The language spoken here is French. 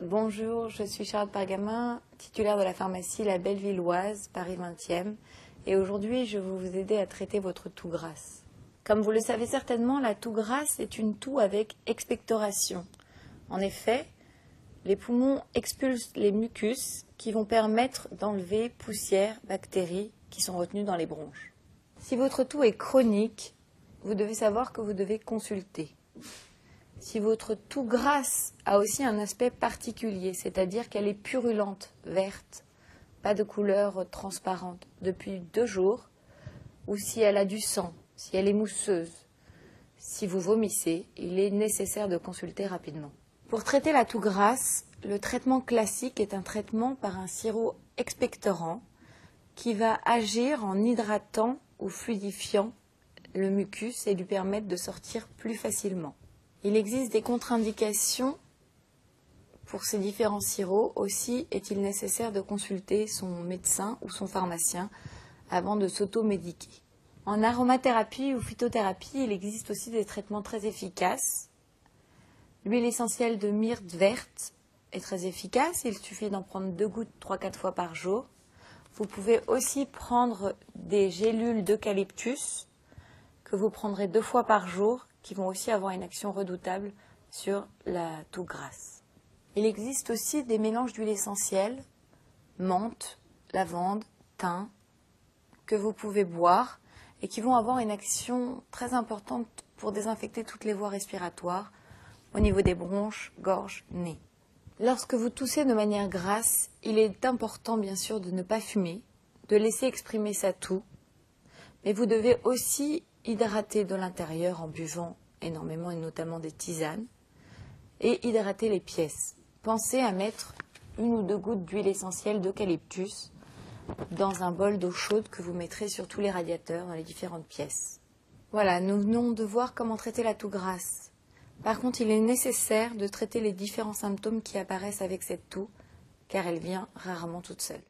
Bonjour, je suis Charlotte Pargamin, titulaire de la pharmacie La Bellevilloise, Paris 20e, et aujourd'hui je vais vous aider à traiter votre toux grasse. Comme vous le savez certainement, la toux grasse est une toux avec expectoration. En effet, les poumons expulsent les mucus qui vont permettre d'enlever poussière, bactéries qui sont retenues dans les bronches. Si votre toux est chronique, vous devez savoir que vous devez consulter. Si votre toux grasse a aussi un aspect particulier, c'est-à-dire qu'elle est purulente, verte, pas de couleur transparente depuis 2 jours, ou si elle a du sang, si elle est mousseuse, si vous vomissez, il est nécessaire de consulter rapidement. Pour traiter la toux grasse, le traitement classique est un traitement par un sirop expectorant qui va agir en hydratant ou fluidifiant le mucus et lui permettre de sortir plus facilement. Il existe des contre-indications pour ces différents sirops. Aussi est-il nécessaire de consulter son médecin ou son pharmacien avant de s'automédiquer. En aromathérapie ou phytothérapie, il existe aussi des traitements très efficaces. L'huile essentielle de myrte verte est très efficace. Il suffit d'en prendre 2 gouttes 3-4 fois par jour. Vous pouvez aussi prendre des gélules d'eucalyptus que vous prendrez 2 fois par jour, qui vont aussi avoir une action redoutable sur la toux grasse. Il existe aussi des mélanges d'huile essentielle, menthe, lavande, thym, que vous pouvez boire et qui vont avoir une action très importante pour désinfecter toutes les voies respiratoires au niveau des bronches, gorge, nez. Lorsque vous toussez de manière grasse, il est important bien sûr de ne pas fumer, de laisser exprimer sa toux, mais vous devez aussi hydrater de l'intérieur en buvant énormément et notamment des tisanes et hydrater les pièces. Pensez à mettre 1 ou 2 gouttes d'huile essentielle d'eucalyptus dans un bol d'eau chaude que vous mettrez sur tous les radiateurs dans les différentes pièces. Voilà, nous venons de voir comment traiter la toux grasse. Par contre, il est nécessaire de traiter les différents symptômes qui apparaissent avec cette toux car elle vient rarement toute seule.